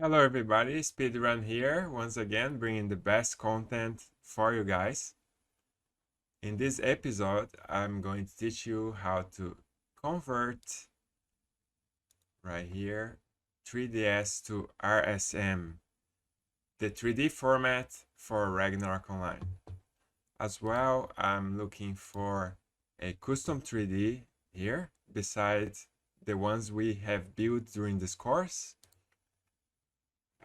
Hello everybody, Speedrun here, once again bringing the best content for you guys. In this episode, I'm going to teach you how to convert, right here, 3ds to RSM, the 3D format for Ragnarok Online. As well, I'm looking for a custom 3D here, besides the ones we have built during this course.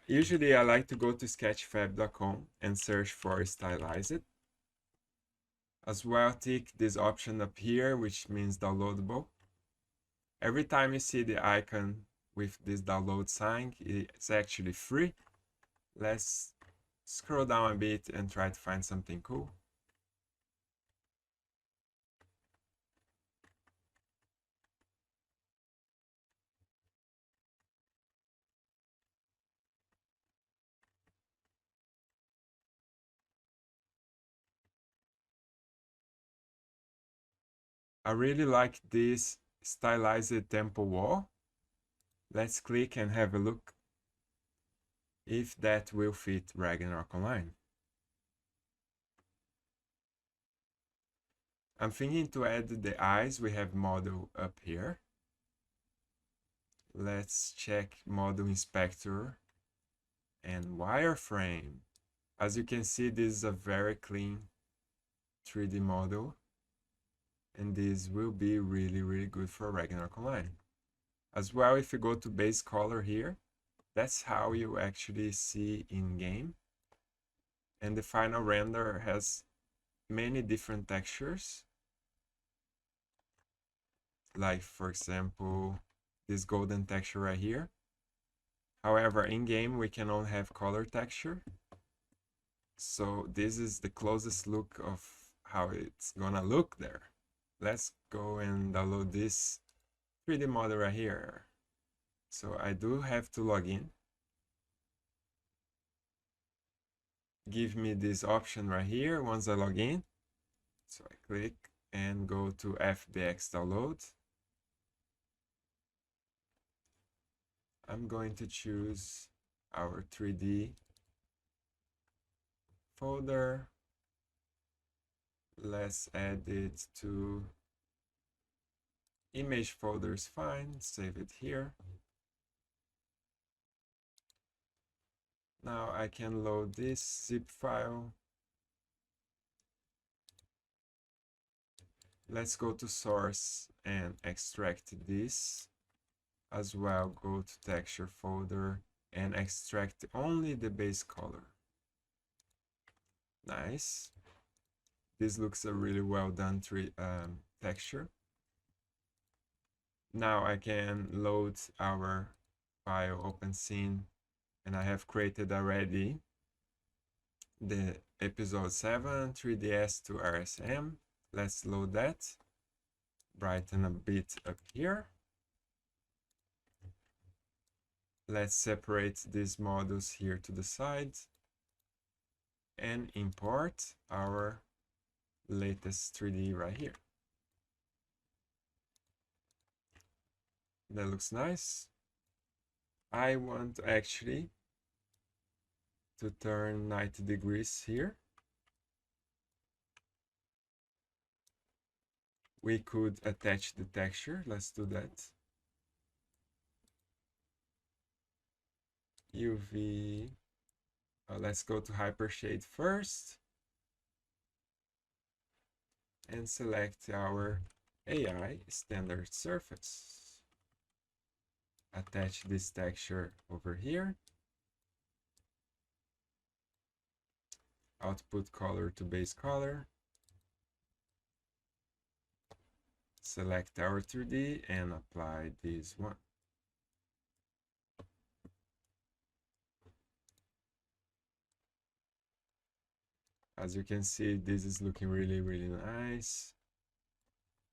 Usually I like to go to sketchfab.com and search for stylized. As well, tick this option up here, which means downloadable. Every time you see the icon with this download sign, it's actually free. Let's scroll down a bit and try to find something cool. I really like this stylized temple wall. Let's click and have a look if that will fit Ragnarok Online. I'm thinking to add the eyes. We have model up here. Let's check model inspector and wireframe. As you can see, this is a very clean 3D model, and this will be really good for Ragnarok Online. As well, if you go to base color here, that's how you actually see in game. And the final render has many different textures, like for example this golden texture right here. However, in game we can only have color texture, so this is the closest look of how it's gonna look there. Let's go and download this 3D model right here. So I do have to log in. Give me this option right here once I log in. So I click and go to FBX download. I'm going to choose our 3D folder. Let's add it to image folder is fine, save it here. Now I can load this zip file. Let's go to source and extract this. As well, go to texture folder and extract only the base color. Nice. This looks a really well done texture. Now I can load our file OpenScene, and I have created already the episode 7 3ds to RSM. Let's load that. Brighten a bit up here. Let's separate these models here to the side and import our latest 3D right here. That looks nice. I want actually to turn 90 degrees here. We could attach the texture. Let's do that. UV. Let's go to Hypershade first and select our AI standard surface. Attach this texture over here. Output color to base color. Select our 3D and apply this one. As you can see, this is looking really nice.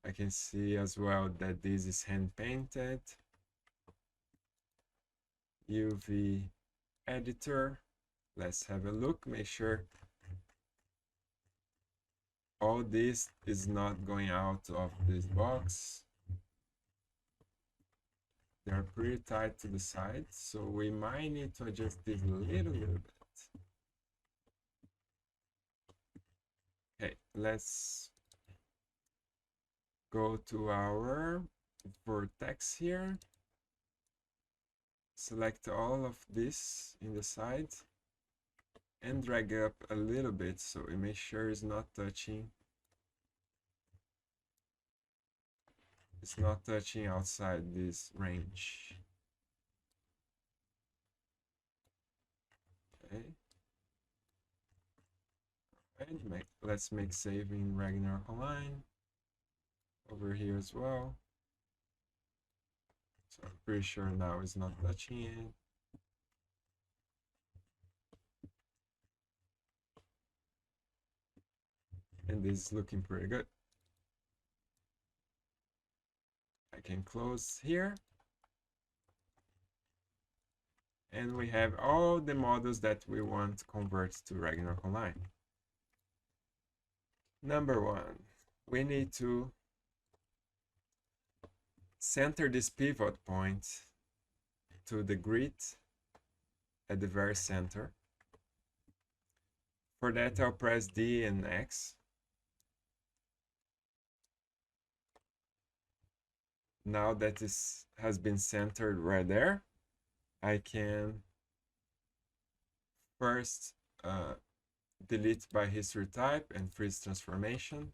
I can see as well that this is hand painted. UV editor. Let's have a look, make sure all this is not going out of this box. They're pretty tight to the side, so we might need to adjust this a little bit. Okay, let's go to our vertex here. Select all of this in the side and drag up a little bit so we make sure it's not touching outside this range. Okay. And let's make saving Ragnarok Online over here as well. So I'm pretty sure now it's not touching it. And this is looking pretty good. I can close here. And we have all the models that we want to convert to Ragnarok Online. Number one, we need to center this pivot point to the grid at the very center. For that, I'll press D and X. Now that this has been centered right there, I can first delete by history type and freeze transformation.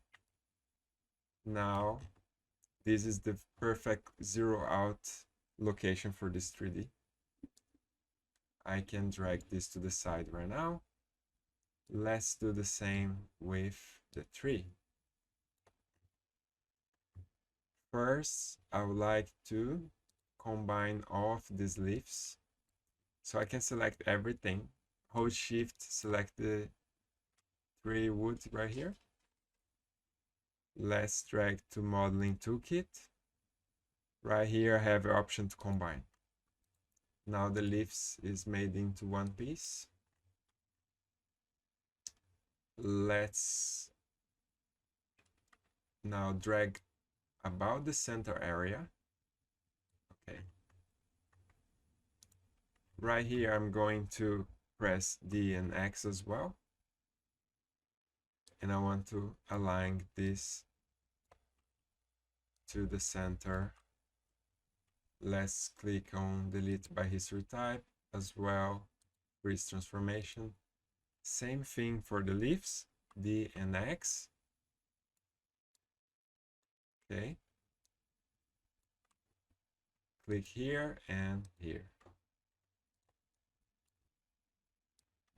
Now, this is the perfect zero out location for this 3D. I can drag this to the side right now. Let's do the same with the tree. First, I would like to combine all of these leaves. So I can select everything. Hold Shift, select the tree wood right here. Let's drag to Modeling Toolkit. Right here, I have the option to combine. Now the leaves is made into one piece. Let's now drag about the center area. Okay. Right here, I'm going to press D and X as well. And I want to align this to the center. Let's click on Delete by History Type as well, Freeze Transformation. Same thing for the leaves, D and X. Okay. Click here and here.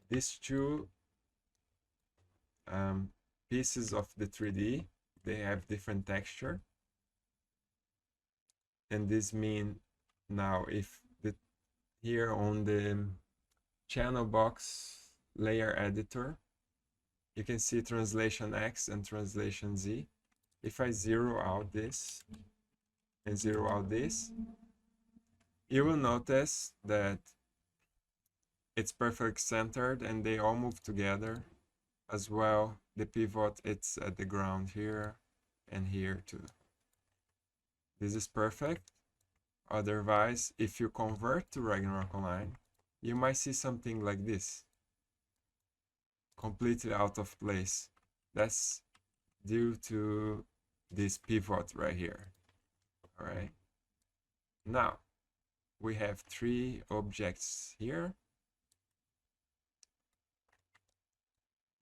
These two pieces of the 3D, they have different texture. And this means now if here on the channel box layer editor, you can see translation X and translation Z. If I zero out this and zero out this, you will notice that it's perfect centered and they all move together as well. The pivot, it's at the ground here and here too. This is perfect. Otherwise, if you convert to Ragnarok Online, you might see something like this, completely out of place. That's due to this pivot right here. All right. Now, we have three objects here.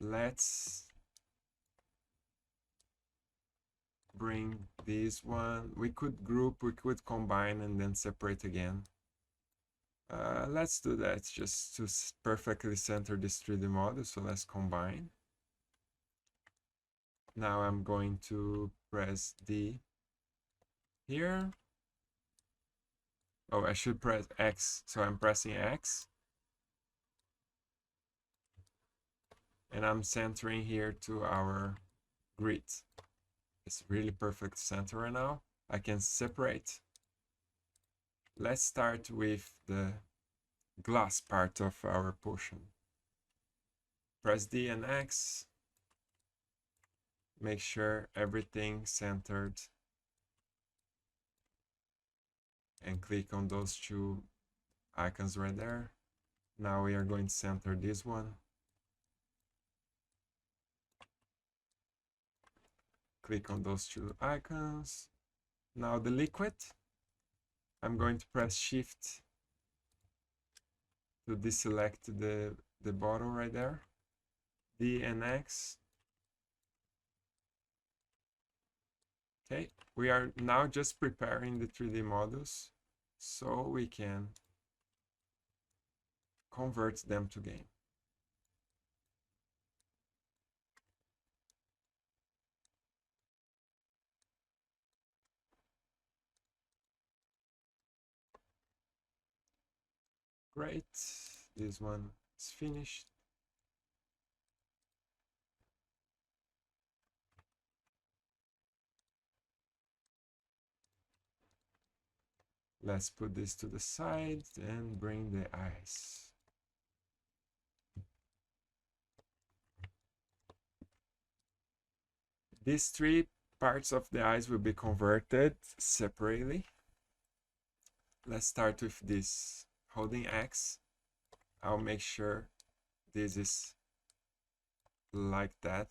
Let's bring this one. We could group, we could combine and then separate again. Let's do that just to perfectly center this 3D model. So let's combine. Now I'm going to press D here. Oh, I should press X. So I'm pressing X. And I'm centering here to our grid. It's really perfect center right now. I can separate. Let's start with the glass part of our portion. Press D and X. Make sure everything centered. and click on those two icons right there. Now we are going to center this one. Click on those two icons. Now the liquid, I'm going to press Shift to deselect the bottle right there. D and X. Okay, we are now just preparing the 3D models so we can convert them to game. Great, this one is finished. Let's put this to the side and bring the eyes. These three parts of the eyes will be converted separately. Let's start with this. Holding X, I'll make sure this is like that.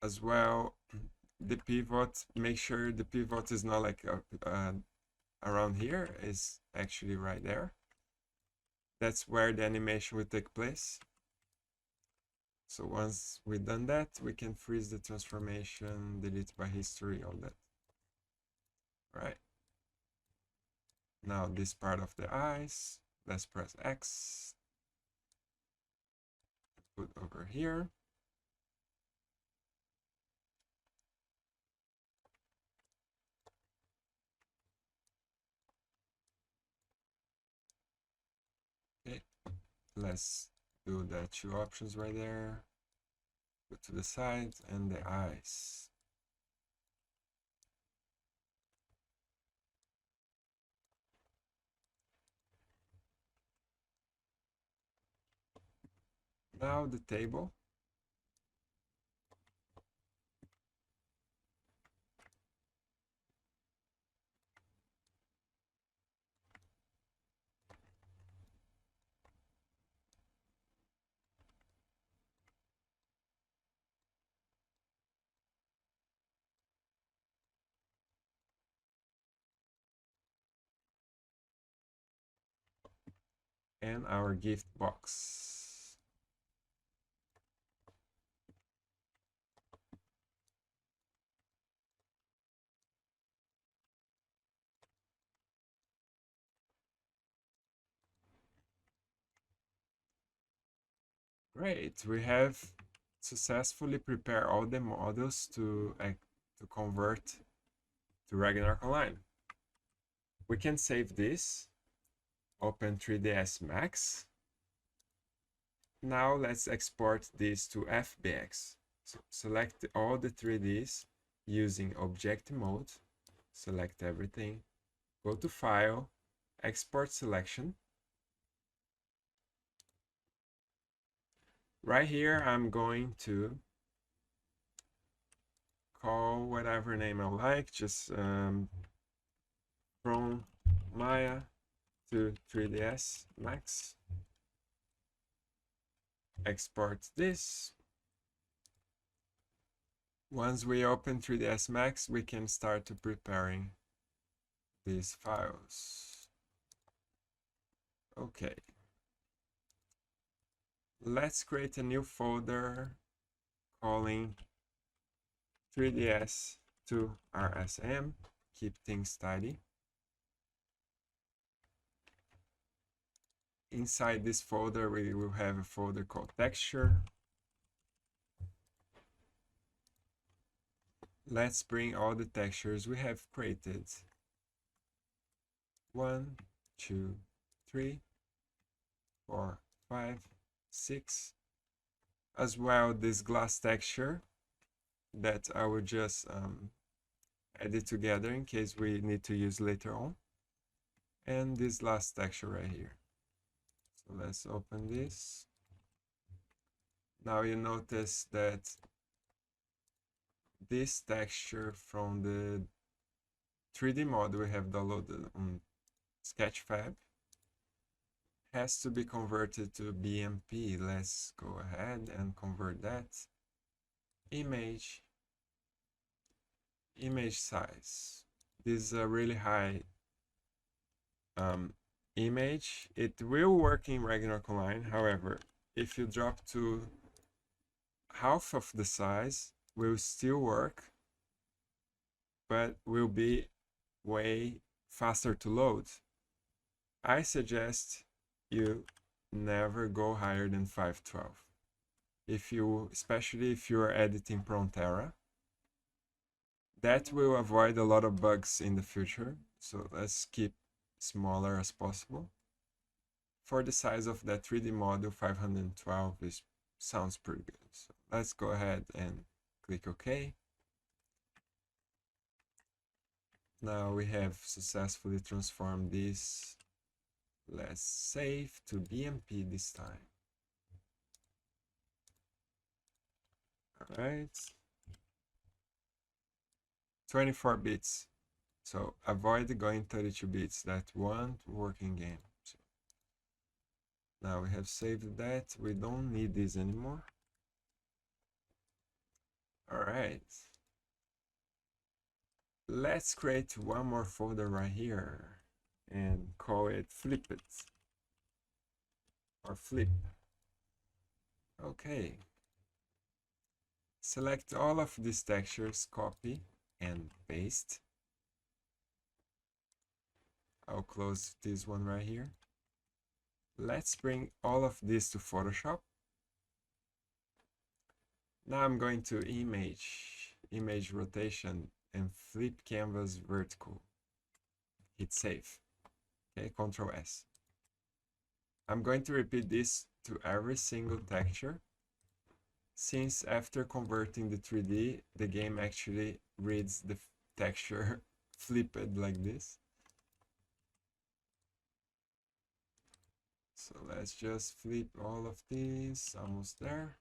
As well, the pivot, make sure the pivot is not like around here, is actually right there. That's where the animation will take place. So once we've done that, we can freeze the transformation, delete by history, all that. Right. Now this part of the eyes, let's press X, put over here. Okay, let's do the two options right there. Put to the side and the eyes. Now the table. And our gift box. Great, we have successfully prepared all the models to convert to Ragnarok Online. We can save this, open 3ds Max. Now let's export this to FBX. So select all the 3Ds using object mode, select everything, go to File, Export Selection. Right here, I'm going to call whatever name I like, just from Maya to 3ds Max. Export this. Once we open 3ds Max, we can start to preparing these files. Okay. Let's create a new folder calling 3ds to RSM. Keep things tidy. Inside this folder, we will have a folder called texture. Let's bring all the textures we have created. 1, 2, 3, 4, 5, 6. As well, this glass texture that I will just add it together in case we need to use later on. And this last texture right here. So let's open this. Now you notice that this texture from the 3D model we have downloaded on Sketchfab has to be converted to BMP. Let's go ahead and convert that. Image size. This is a really high image. It will work in Ragnarok Online. However, if you drop to half of the size, will still work, but will be way faster to load. I suggest you never go higher than 512. Especially if you are editing Prontera, that will avoid a lot of bugs in the future. So let's keep smaller as possible. For the size of that 3D model, 512 sounds pretty good. So let's go ahead and click OK. Now we have successfully transformed this. Let's save to BMP this time. All right. 24 bits. So avoid going 32 bits. That won't work in game. So now we have saved that. We don't need this anymore. All right. Let's create one more folder right here and call it Flip It or Flip. Okay. Select all of these textures, copy and paste. I'll close this one right here. Let's bring all of this to Photoshop. Now I'm going to image rotation and flip canvas vertical. Hit save. Okay, Control S. I'm going to repeat this to every single texture, since after converting the 3D, the game actually reads the texture flipped like this. So let's just flip all of these, almost there.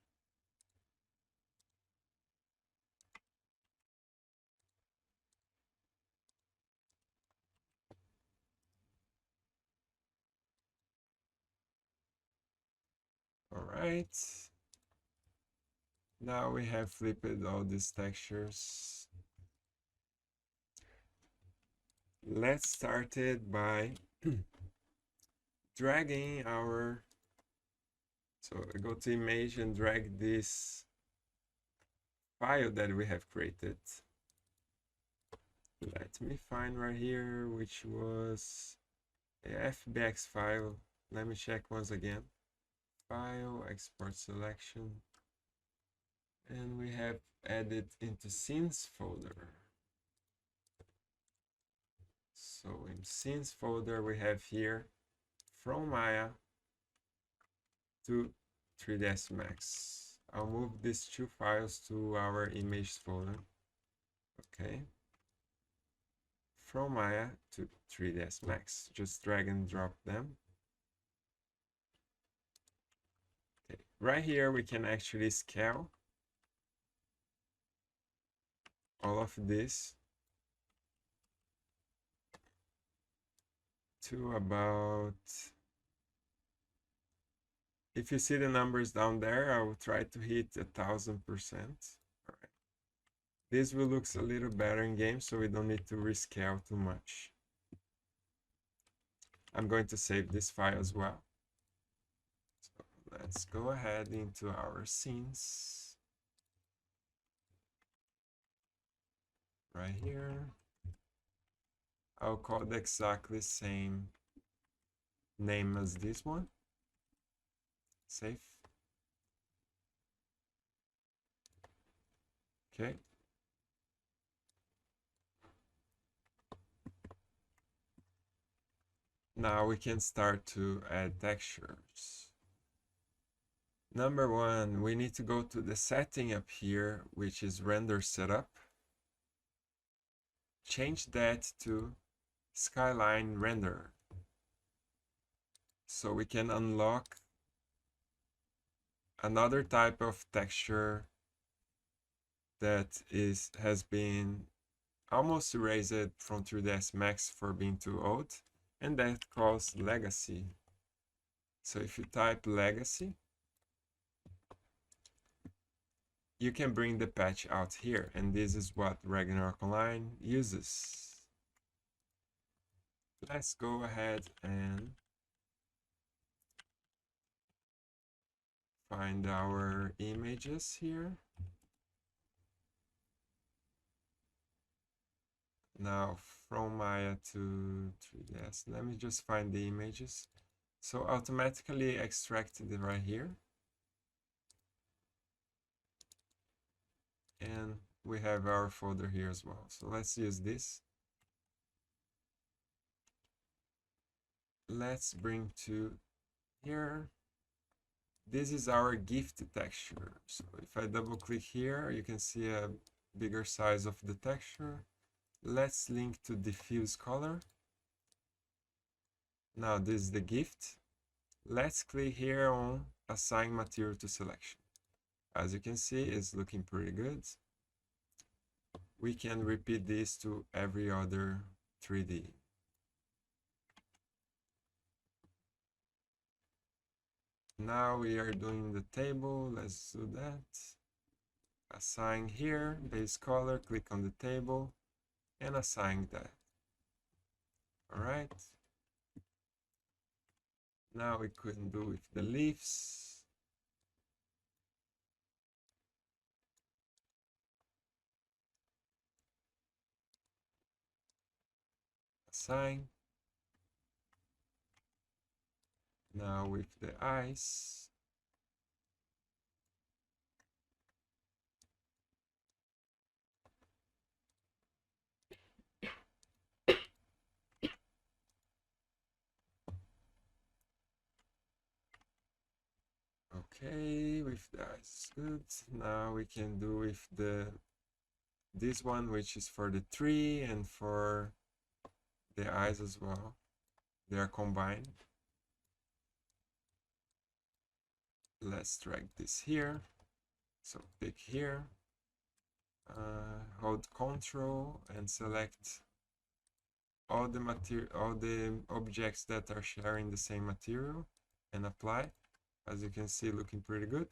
All right. Now we have flipped all these textures. Let's start it by dragging our, so I go to image and drag this file that we have created. Let me find right here, which was a FBX file. Let me check once again. File, export selection. And we have added into scenes folder. So in scenes folder, we have here from Maya to 3ds Max. I'll move these two files to our image folder. Okay. From Maya to 3ds Max. Just drag and drop them. Okay. Right here, we can actually scale all of this to about, if you see the numbers down there, I will try to hit 1000%. All right. This will look a little better in game, so we don't need to rescale too much. I'm going to save this file as well. So let's go ahead into our scenes. Right here. I'll call the exactly same name as this one. Save. Okay. Now we can start to add textures. Number one, we need to go to the setting up here, which is render setup. Change that to skyline render. So we can unlock another type of texture that has been almost erased it from 3ds Max for being too old, and that calls legacy. So if you type legacy, you can bring the patch out here, and this is what Ragnarok Online uses. Let's go ahead and find our images here. Now from Maya to 3ds, let me just find the images. So automatically extracted it right here. And we have our folder here as well. So let's use this. Let's bring to here. This is our gift texture. So if I double click here, you can see a bigger size of the texture. Let's link to diffuse color. Now this is the gift. Let's click here on assign material to selection. As you can see, it's looking pretty good. We can repeat this to every other 3D. Now we are doing the table. Let's do that. Assign here, base color, click on the table and assign that. All right. Now we couldn't do with the leaves. Assign. Now with the eyes. Okay, with the eyes, good. Now we can do with this one, which is for the tree and for the eyes as well. They are combined. Let's drag this here. So pick here, hold Ctrl and select all the objects that are sharing the same material and apply. As you can see, looking pretty good.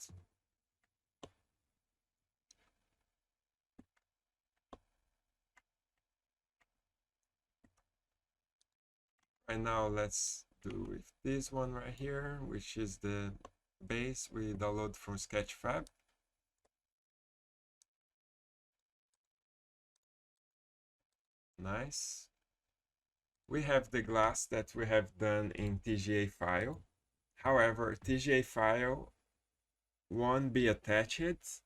And now let's do with this one right here, which is the base we download from Sketchfab. Nice. We have the glass that we have done in TGA file. However, TGA file won't be attached.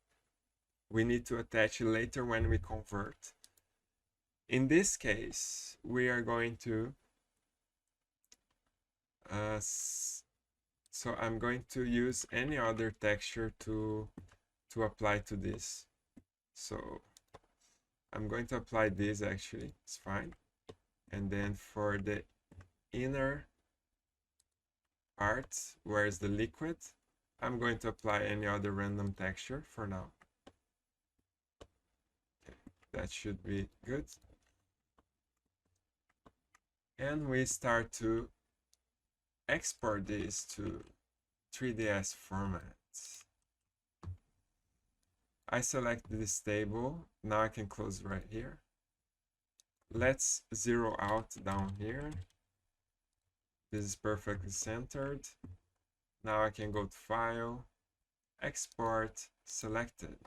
We need to attach it later when we convert. In this case, we are going to so I'm going to use any other texture to apply to this. So I'm going to apply this, actually, it's fine. And then for the inner part, where is the liquid, I'm going to apply any other random texture for now. Okay, that should be good. And we start to export this to 3ds format. I select this table. Now I can close right here. Let's zero out down here. This is perfectly centered. Now I can go to File, Export, Selected.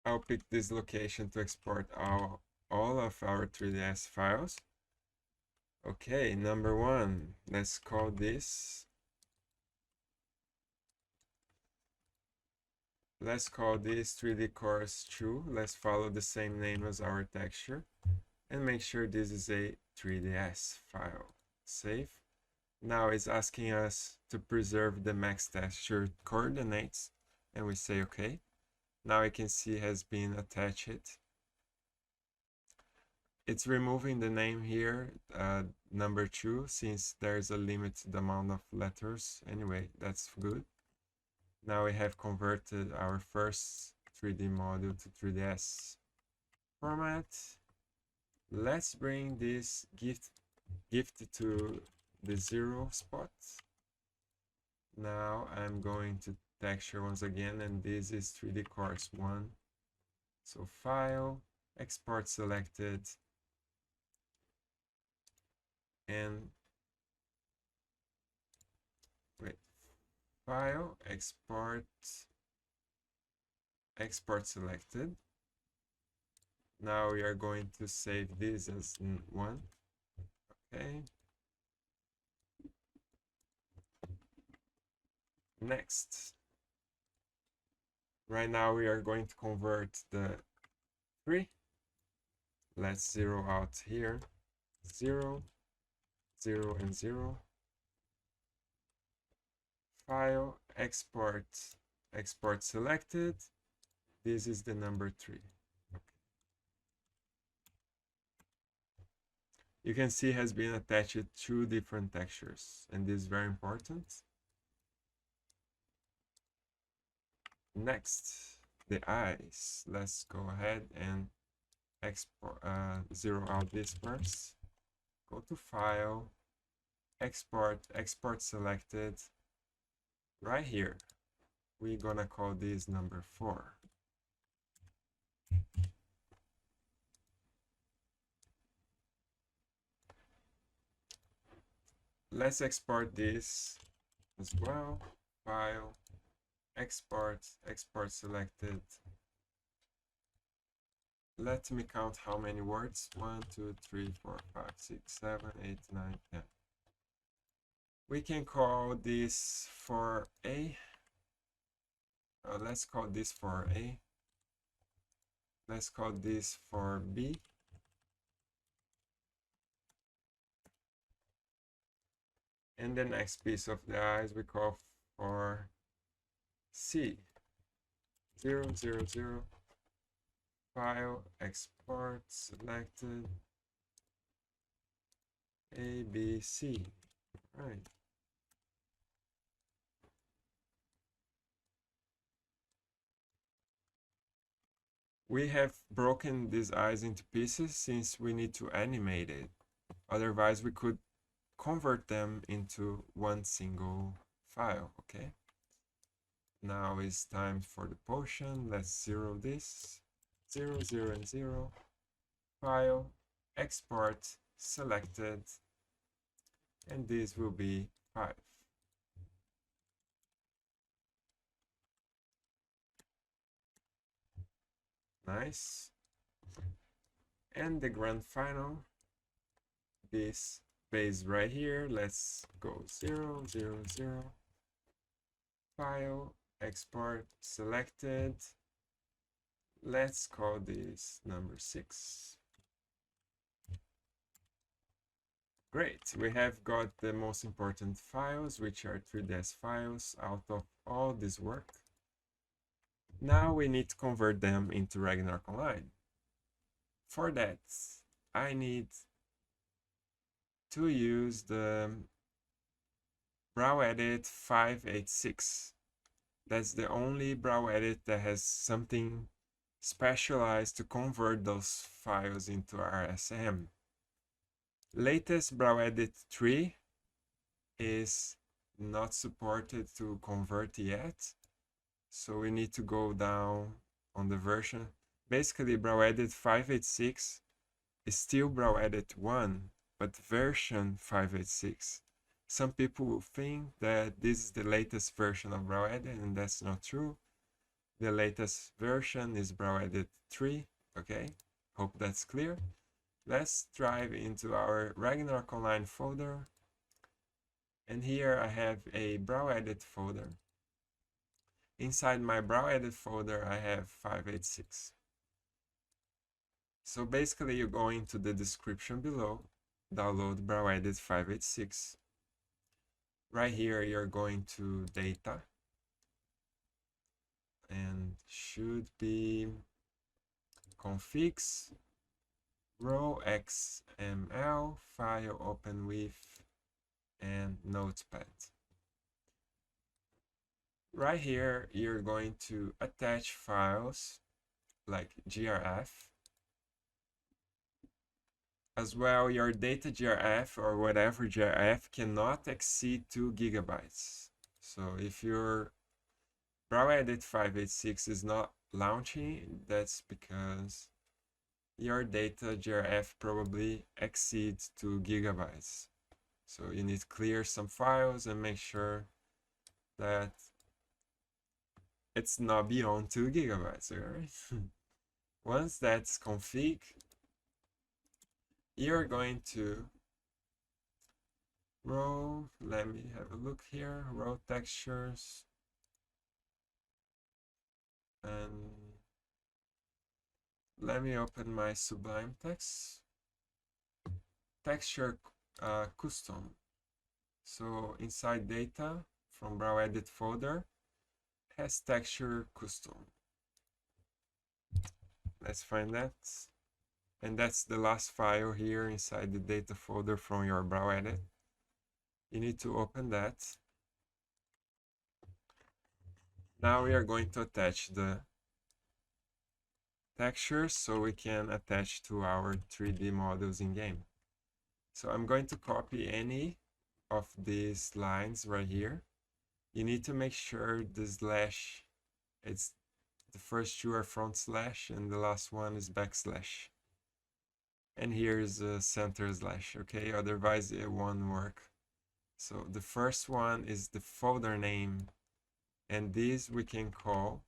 I'll pick this location to export all of our 3ds files. Okay, number one, let's call this. Let's call this 3D Course 2. Let's follow the same name as our texture and make sure this is a 3ds file. Save. Now it's asking us to preserve the max texture coordinates, and we say OK. Now I can see it has been attached. It's removing the name here, number 2, since there's a limited amount of letters. Anyway, that's good. Now we have converted our first 3D model to 3ds format. Let's bring this gift to the 0 spot. Now I'm going to texture once again, and this is 3D course 1. So file, export selected, and wait, file, export selected. Now we are going to save this as 1. Okay. Next. Right now we are going to convert the 3. Let's zero out here. 0, 0, and 0. File, export selected. This is the number 3. Okay. You can see it has been attached to 2 different textures, and this is very important. Next, the eyes. Let's go ahead and zero out this first. Go to File, Export selected. Right here, we're gonna call this number 4. Let's export this as well. File, export selected. Let me count how many words. 1, 2, 3, 4, 5, 6, 7, 8, 9, 10. We can call this for A. Let's call this for A. Let's call this for B. And the next piece of the eyes we call for C. 0, 0, 0. File, export, selected. A, B, C. Right. We have broken these eyes into pieces since we need to animate it. Otherwise, we could convert them into one single file, okay? Now it's time for the potion. Let's zero this. 0, 0, and 0. File, export, selected. And this will be 5. Nice. And the grand final, this base right here. Let's go 0, 0, 0. File, export, selected. Let's call this number 6. Great, we have got the most important files, which are 3ds files, out of all this work. Now we need to convert them into Ragnarok Online. For that, I need to use the Browedit 586. That's the only Browedit that has something specialized to convert those files into RSM. Latest Browedit 3 is not supported to convert yet, so we need to go down on the version. Basically, Browedit 586 is still Browedit 1, but version 586. Some people will think that this is the latest version of Browedit, and that's not true. The latest version is Browedit 3, okay? Hope that's clear. Let's drive into our Ragnarok Online folder. And here I have a Browedit folder. Inside my Browedit folder, I have 586. So basically, you go into the description below, download Browedit 586. Right here, you're going to Data. And should be configs, row XML, file open with, and notepad. Right here, you're going to attach files like GRF. As well, your data GRF or whatever GRF cannot exceed 2 gigabytes. So if your Browedit 586 is not launching, that's because your data GRF probably exceeds 2 gigabytes. So you need to clear some files and make sure that it's not beyond 2 gigabytes, alright? Once that's config, you're going to let me have a look here, row textures, and let me open my Sublime text, texture custom. So inside data from Browedit folder has texture custom. Let's find that. And that's the last file here inside the data folder from your Browedit. You need to open that. Now we are going to attach the textures so we can attach to our 3D models in game. So I'm going to copy any of these lines right here. You need to make sure the slash, it's the first two are front slash and the last one is backslash. And here's a center slash, okay? Otherwise it won't work. So the first one is the folder name, and this we can call,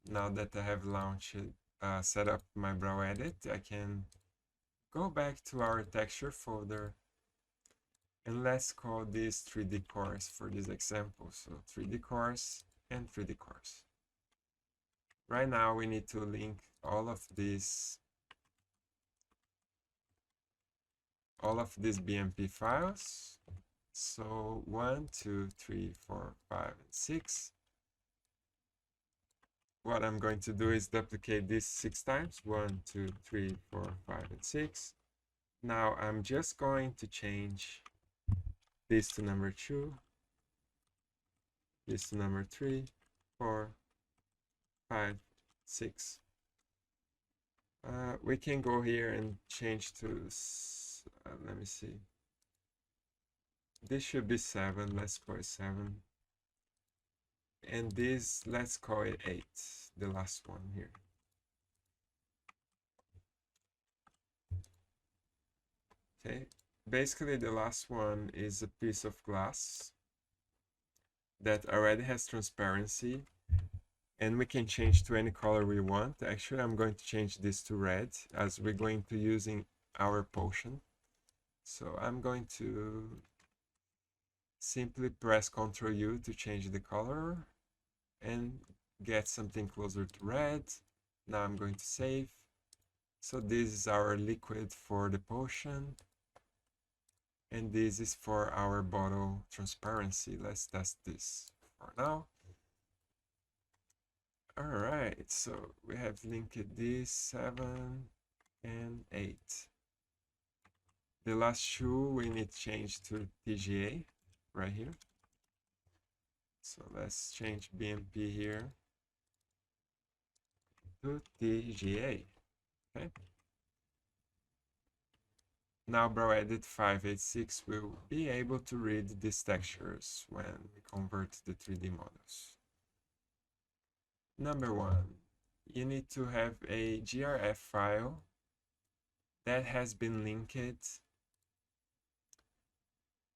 now that I have launched, set up my Browedit, I can go back to our texture folder and let's call this 3D course for this example. So 3D course and 3D course. Right now we need to link all of these BMP files. So 1, 2, 3, 4, 5, and 6. What I'm going to do is duplicate this 6 times. 1, 2, 3, 4, 5, and 6. Now I'm just going to change this to number 2, this to number 3, 4, 5, 6. We can go here and change to, let me see. This should be 7, let's call it 7. And this, let's call it 8, the last one here. Okay, basically the last one is a piece of glass that already has transparency, and we can change to any color we want. Actually, I'm going to change this to red as we're going to using our potion. So I'm going to simply press Ctrl U to change the color and get something closer to red. Now I'm going to save. So this is our liquid for the potion, and this is for our bottle transparency. Let's test this for now. All right, so we have linked this 7 and 8. The last two we need to change to TGA right here. So let's change BMP here to TGA. Okay. Now Browedit 586 will be able to read these textures when we convert the 3D models. Number 1, you need to have a GRF file that has been linked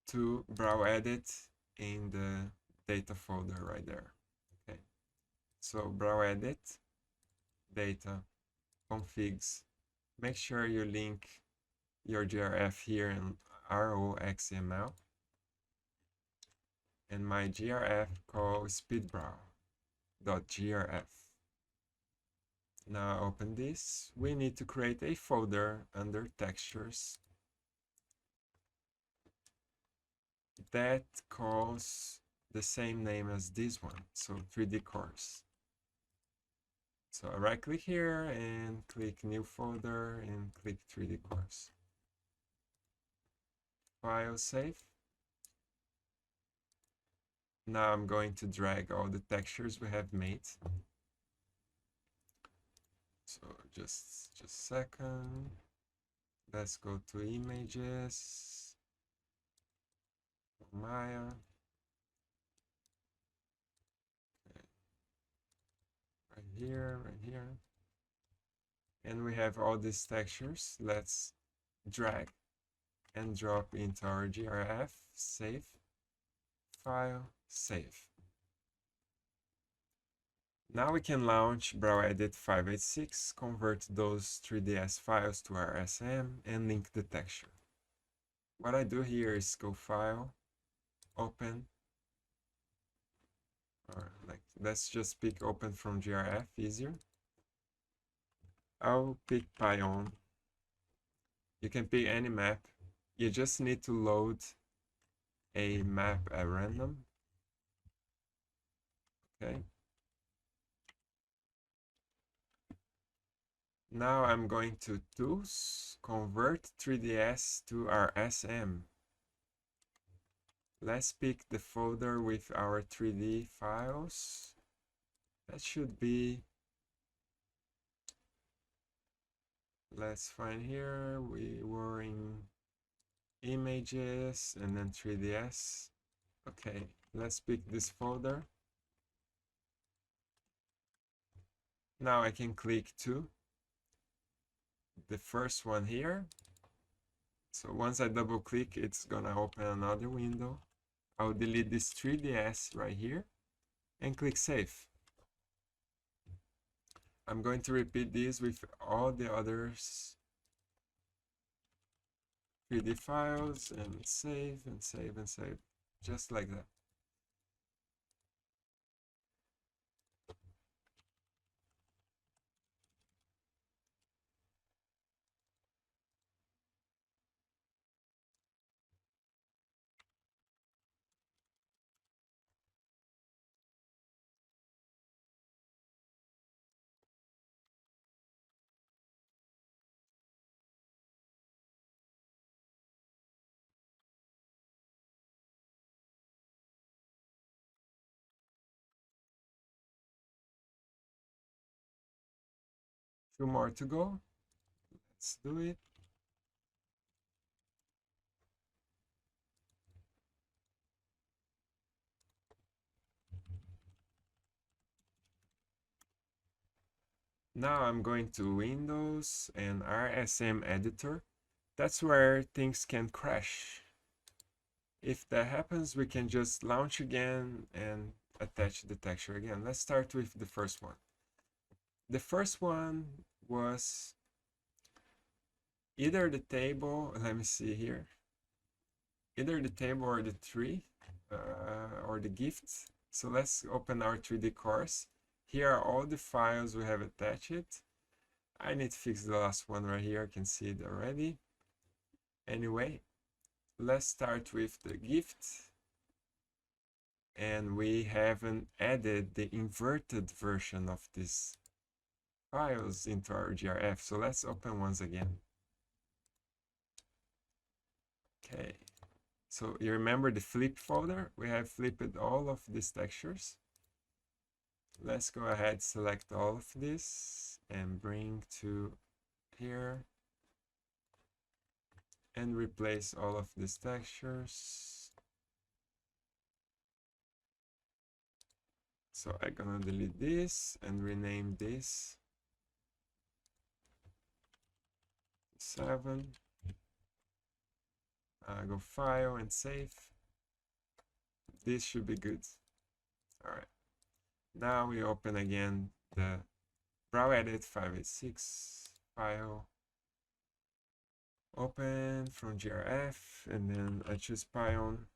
to Browedit in the data folder right there. Okay, so Browedit, data, configs, make sure you link your GRF here in ROXML, and my GRF called speedbrow.grf. Now open this. We need to create a folder under textures that calls the same name as this one, so 3D course. So I right click here and click new folder and click 3D course. File save. Now I'm going to drag all the textures we have made. So just a second. Let's go to images, Maya. Okay. Right here. And we have all these textures. Let's drag and drop into our GRF, save, file, save. Now we can launch Browedit 586, convert those 3ds files to RSM, and link the texture. What I do here is go File, Open, or like let's just pick Open from GRF, easier. I'll pick Pion. You can pick any map. You just need to load a map at random. Okay. Now I'm going to Tools, Convert 3ds to RSM. Let's pick the folder with our 3D files. That should be, let's find here, we were in images and then 3ds. Okay, let's pick this folder. Now I can click to the first one here. So once I double click, it's gonna open another window. I'll delete this 3ds right here and click Save. I'm going to repeat this with all the others 3D files and save and save and save, just like that. Two more to go. Let's do it. Now I'm going to Windows and RSM editor. That's where things can crash. If that happens, we can just launch again and attach the texture again. Let's start with the first one. The first one was either the table, let me see here, either the table or the tree or the gifts. So let's open our 3D course. Here are all the files we have attached. I need to fix the last one right here. I can see it already. Anyway, let's start with the gift. And we haven't added the inverted version of these files into our GRF. So let's open once again. Okay. So you remember the flip folder? We have flipped all of these textures. Let's go ahead, select all of this and bring to here and replace all of these textures. So I'm gonna delete this and rename this 7. Go File and Save. This should be good. All right. Now we open again the Browedit 586 file. Open from GRF, and then I choose Pion.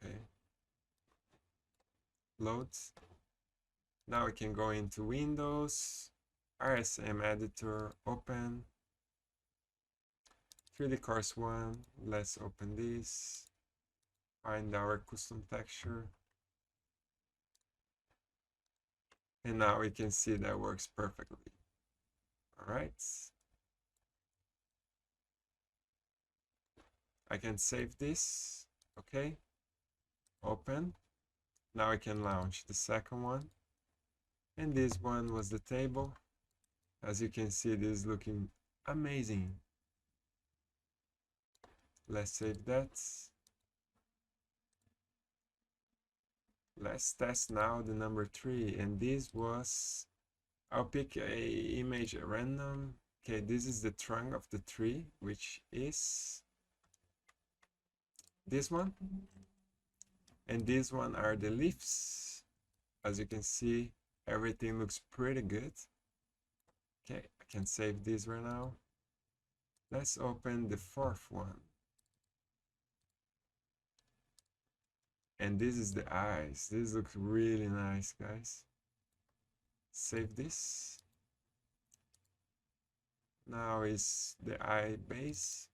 Okay. Loads. Now we can go into Windows, RSM editor, open. 3D Course 1, let's open this. Find our custom texture. And now we can see that works perfectly. All right. I can save this. Okay, open. Now I can launch the second one. And this one was the table. As you can see, this is looking amazing. Let's save that. Let's test now the number 3, and this was, I'll pick a image at random. Okay, this is the trunk of the tree, which is this one, and this one are the leaves. As you can see, everything looks pretty good. Okay, I can save this right now. Let's open the 4th one. And this is the eyes. This looks really nice, guys. Save this. Now is the eye base,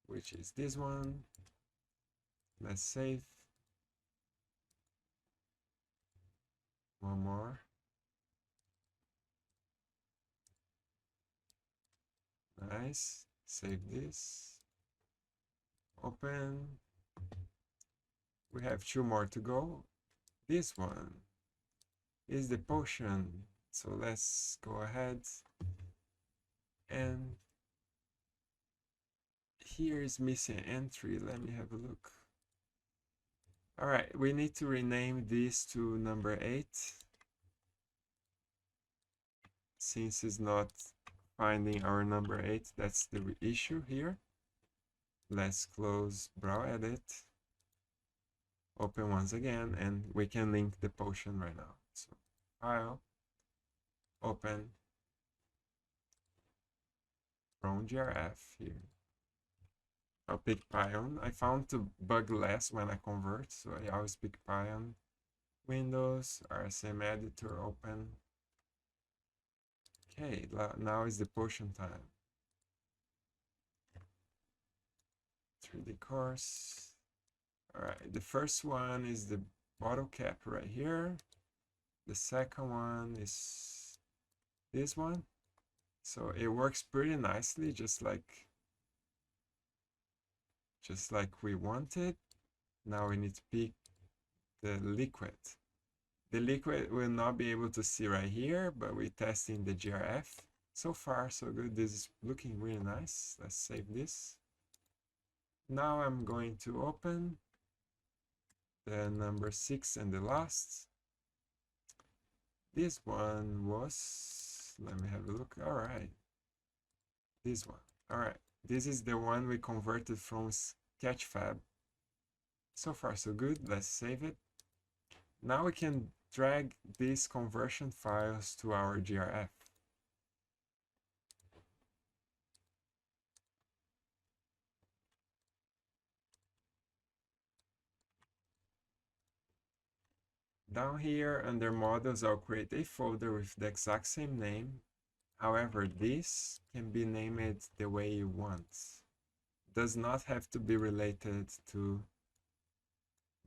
which is this one. Let's save. One more. Nice. Save this. Open. We have 2 more to go. This one is the potion. So let's go ahead. And here is missing entry. Let me have a look. All right, we need to rename this to number 8. Since it's not finding our number 8, that's the issue here. Let's close Browedit. Open once again, and we can link the potion right now. So file, open, from GRF here. I'll pick Pion. I found to bug less when I convert, so I always pick Pion. Windows, RSM editor, open. Okay, now is the potion time. 3D course. Alright, the first one is the bottle cap right here. The second one is this one. So it works pretty nicely, just like we wanted. Now we need to pick the liquid. The liquid we'll not be able to see right here, but we're testing the GRF. So far, so good. This is looking really nice. Let's save this. Now I'm going to open the number 6 and the last. This one was, let me have a look. All right, this one. All right, this is the one we converted from Sketchfab. So far so good. Let's save it. Now we can drag these conversion files to our GRF. Down here under models, I'll create a folder with the exact same name. However, this can be named the way you want. Does not have to be related to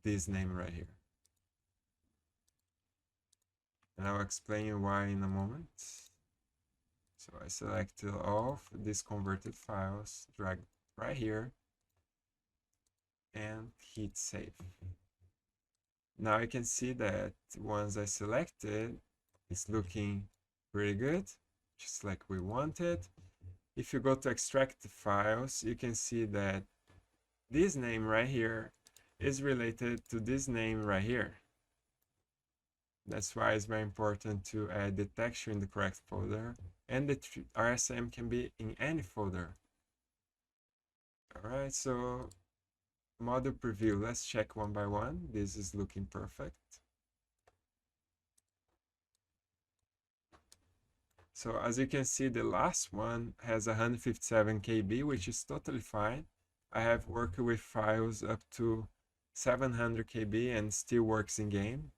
this name right here. And I'll explain you why in a moment. So I select all of these converted files, drag right here, and hit save. Now you can see that once I selected, it's looking pretty good, just like we wanted. If you go to extract the files, you can see that this name right here is related to this name right here. That's why it's very important to add the texture in the correct folder, and the RSM can be in any folder. All right, so model preview, let's check one by one. This is looking perfect. So as you can see, the last one has 157 KB, which is totally fine. I have worked with files up to 700 KB and still works in game.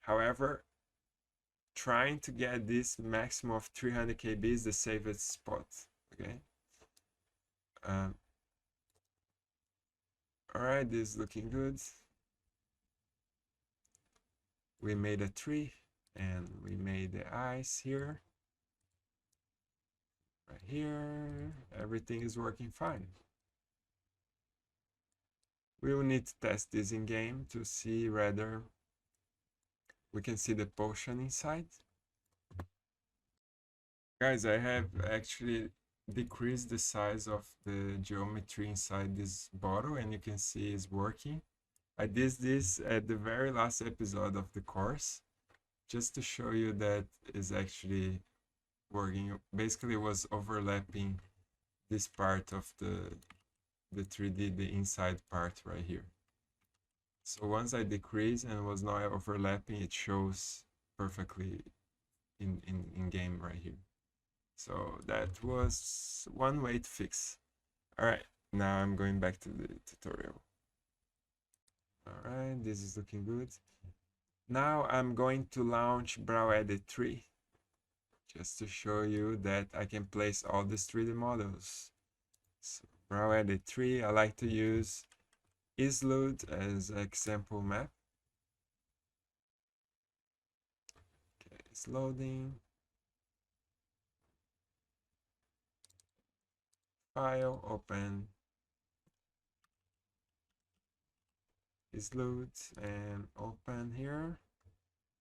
However, trying to get this maximum of 300 KB is the safest spot, okay? All right, this is looking good. We made a tree and we made the eyes here, right here, everything is working fine. We will need to test this in game to see whether we can see the potion inside. Guys, I have actually decreased the size of the geometry inside this bottle, and you can see it's working. I did this at the very last episode of the course, just to show you that is actually working. Basically, it was overlapping this part of the 3D, the inside part right here. So once I decrease and was not overlapping, it shows perfectly in game right here. So that was one way to fix. All right, now I'm going back to the tutorial. All right, this is looking good. Now I'm going to launch Browedit 3, just to show you that I can place all these 3D models. So Browedit 3, I like to use isLoad as example map. Okay, it's loading. File, open isLoad and open here.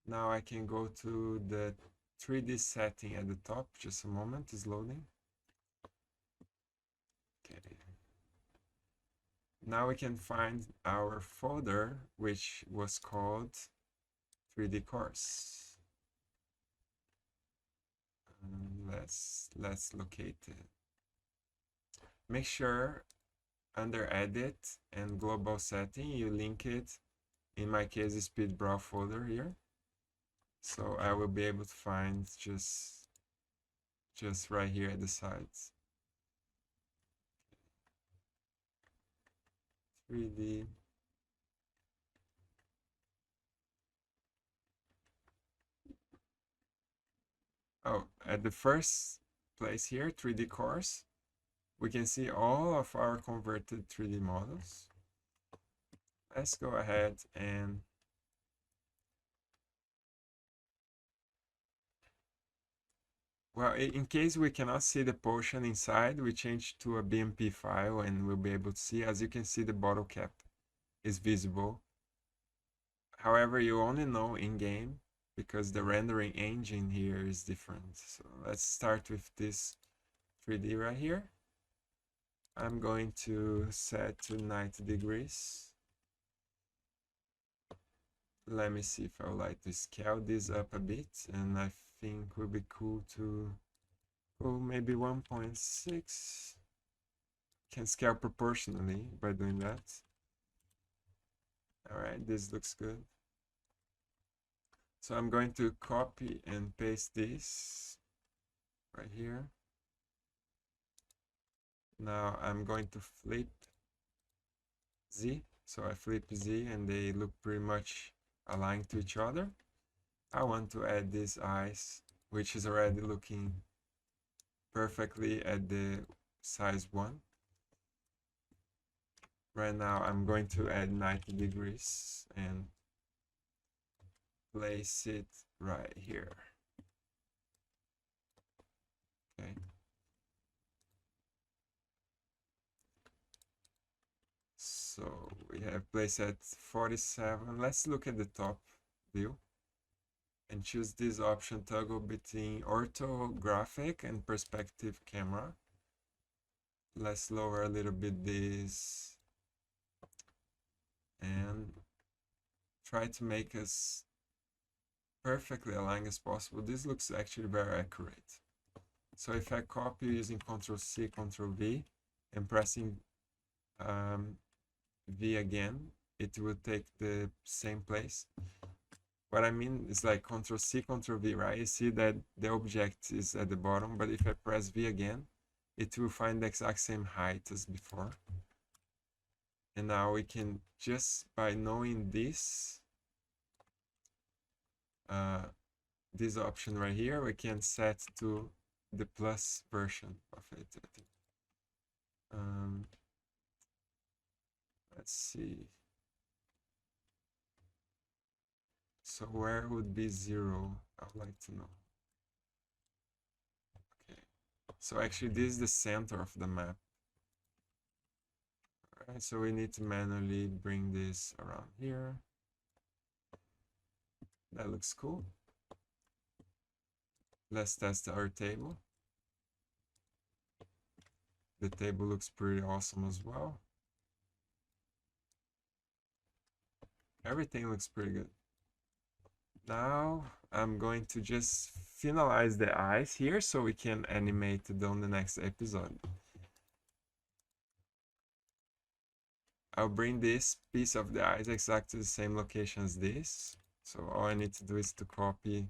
Now I can go to the 3D setting at the top. Just a moment, it's loading. Okay. Now we can find our folder, which was called 3D course. Let's locate it. Make sure under edit and global setting you link it, in my case SpeedRun folder here, so I will be able to find just right here at the sides. 3D. Oh, at the first place here, 3D course, we can see all of our converted 3D models. Let's go ahead and well, in case we cannot see the potion inside, we change to a BMP file and we'll be able to see. As you can see, the bottle cap is visible. However, you only know in-game because the rendering engine here is different. So let's start with this 3D right here. I'm going to set to 90 degrees. Let me see if I would like to scale this up a bit, and I think it would be cool to go maybe 1.6. Can scale proportionally by doing that. All right, this looks good. So I'm going to copy and paste this right here. Now I'm going to flip Z. So I flip Z and they look pretty much aligned to each other. I want to add these eyes, which is already looking perfectly at the size 1. Right now I'm going to add 90 degrees and place it right here. Okay. So we have placed at 47. Let's look at the top view and choose this option, toggle between orthographic and perspective camera. Let's lower a little bit this and try to make us perfectly aligned as possible. This looks actually very accurate. So if I copy using Ctrl+C, Ctrl+V and pressing V again, it will take the same place. What I mean is like Ctrl+C, Ctrl+V, right? You see that the object is at the bottom, but if I press V again, it will find the exact same height as before. And now we can, just by knowing this option right here, we can set to the plus version of it, I think. Let's see. So where would be 0? I would like to know. Okay. So actually this is the center of the map. All right, so we need to manually bring this around here. That looks cool. Let's test our table. The table looks pretty awesome as well. Everything looks pretty good. Now I'm going to just finalize the eyes here so we can animate it on the next episode. I'll bring this piece of the eyes exactly the same location as this. So all I need to do is to copy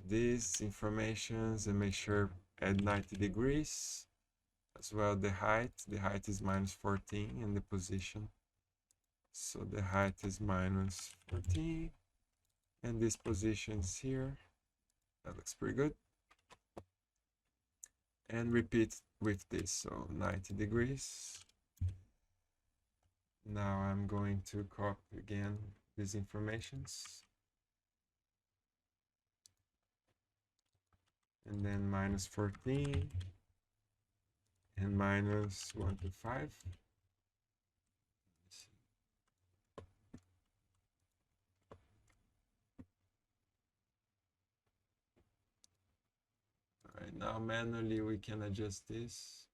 these informations and make sure add 90 degrees. As well the height is -14 and the position. So the height is -14 and this position is here. That looks pretty good. And repeat with this, so 90 degrees. Now I'm going to copy again these informations. And then -14 and -1 to 5. All right, now manually we can adjust this.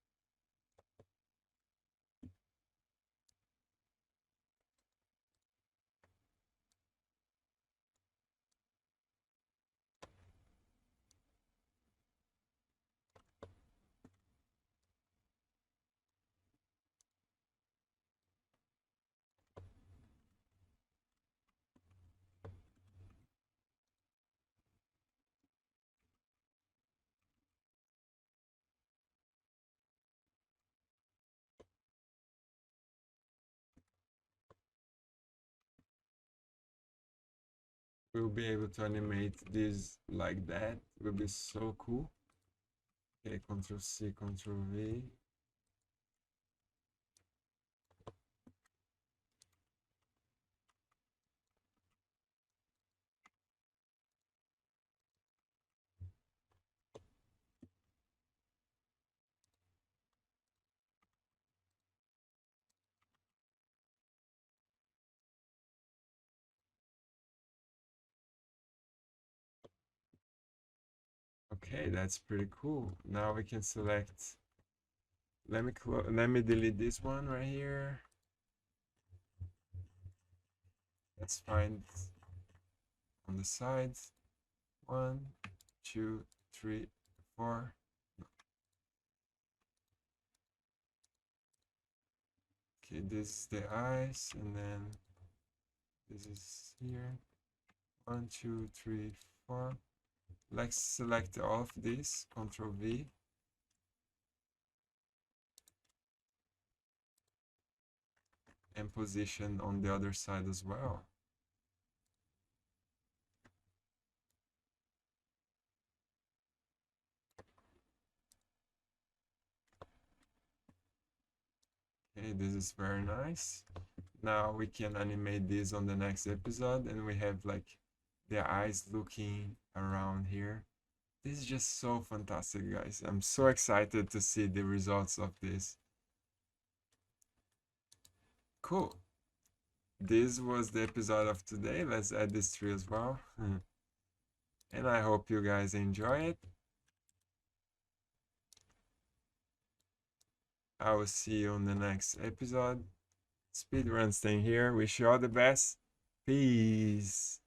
We'll be able to animate this like that. It will be so cool. Okay, Ctrl C, Ctrl V. Okay, that's pretty cool. Now we can select. Let me delete this one right here. Let's find on the sides. 1, 2, 3, 4. Okay, this is the eyes, and then this is here. 1, 2, 3, 4. Let's select all of this, Ctrl V. And position on the other side as well. Okay, this is very nice. Now we can animate this on the next episode, and we have like the eyes looking around here. This is just so fantastic, guys. I'm so excited to see the results of this. Cool. This was the episode of today. Let's add this tree as well. And I hope you guys enjoy it. I will see you on the next episode. Speedrun staying here. Wish you all the best. Peace.